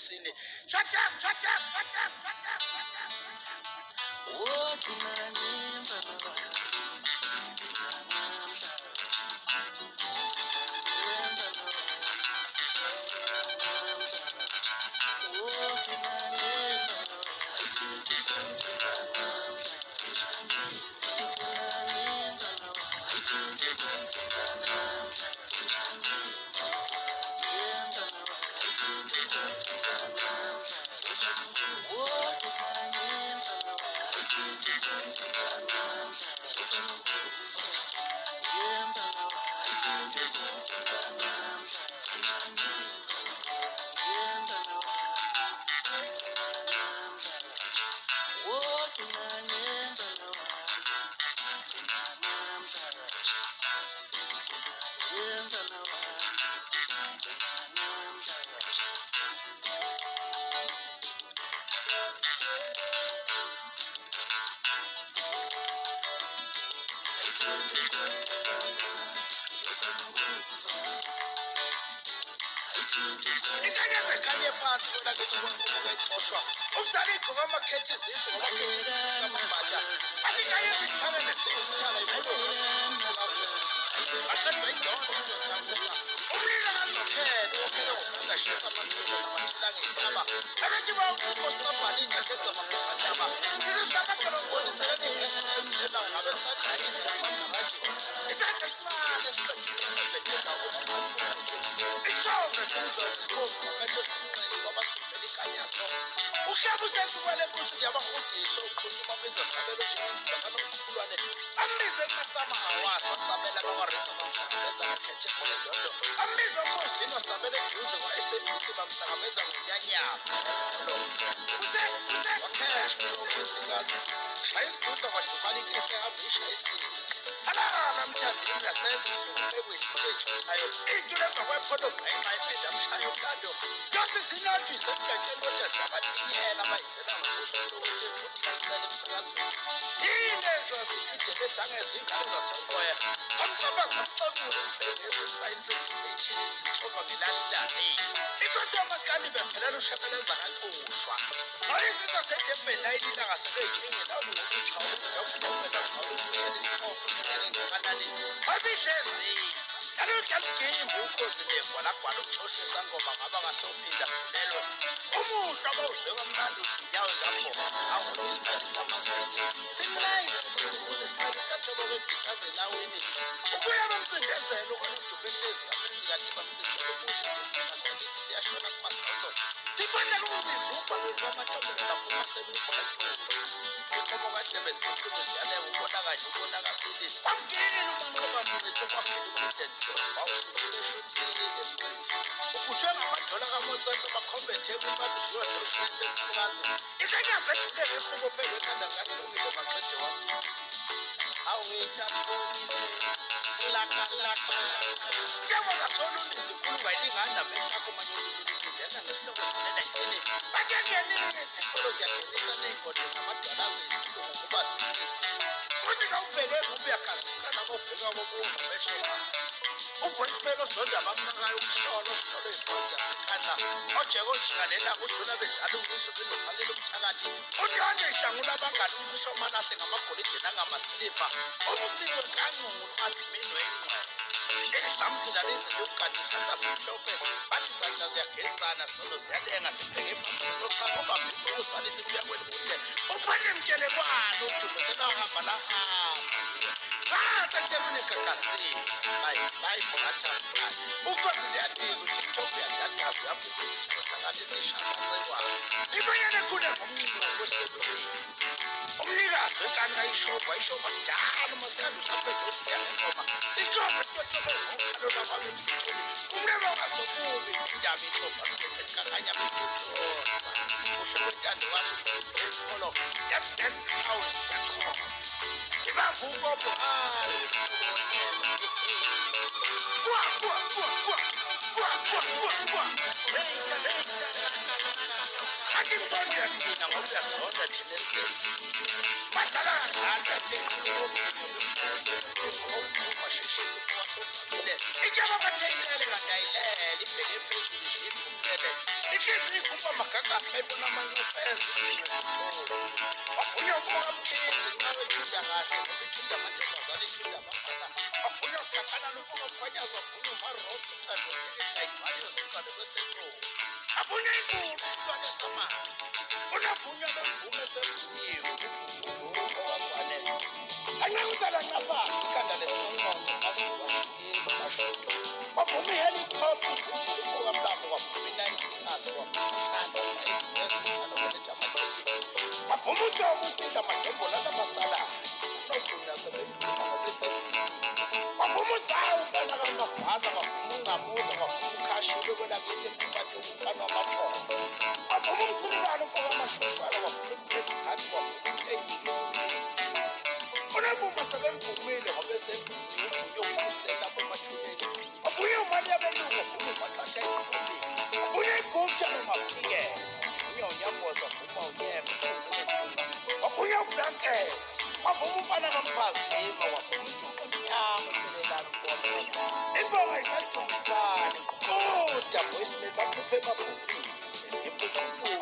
esini. Shut up, shut up, shut up, shut up, shut up. Oh, Kesi kumba makaka saibu na manifest Wapunya kwa mkizi nawe chuda ngase Chuda matema zali chuda mafana Wapunya kakana nukuwa mfanya Wapunya marotu Tatu kili saimani Wapunya wesenyo Wapunya iku Wapunya sama Wapunya mfume sefunyi Wapunya wakwane Anya utala nyapa Sikanda lesunga Wapunya helicopter Wapunya mdamu Wapunya Asi Wapunya umusika matembo lana masala Wapunya sebenzi Wapunya sawu Kana kama faza Wapunya muza Wapunya kashi Wegona kete kupati Ukano mato Wapunya mkulibano Kwa mashushwara Wapunya kati Wapunya Unabu masabenzi umile Wabese Yokusenda Kwa machuneli Wapunya umali Abenu Wapunya Wapunya Wapunya ikumcha Mapige Nyamboza Kuma Unyeme Wapunya Blanke Wapunya Pana Kampasi Wapunya Nyama Kelelano Kwa Ibawa Isatu Misani Kuta Mwesme Bakupe Bakupi Eskipu Kupu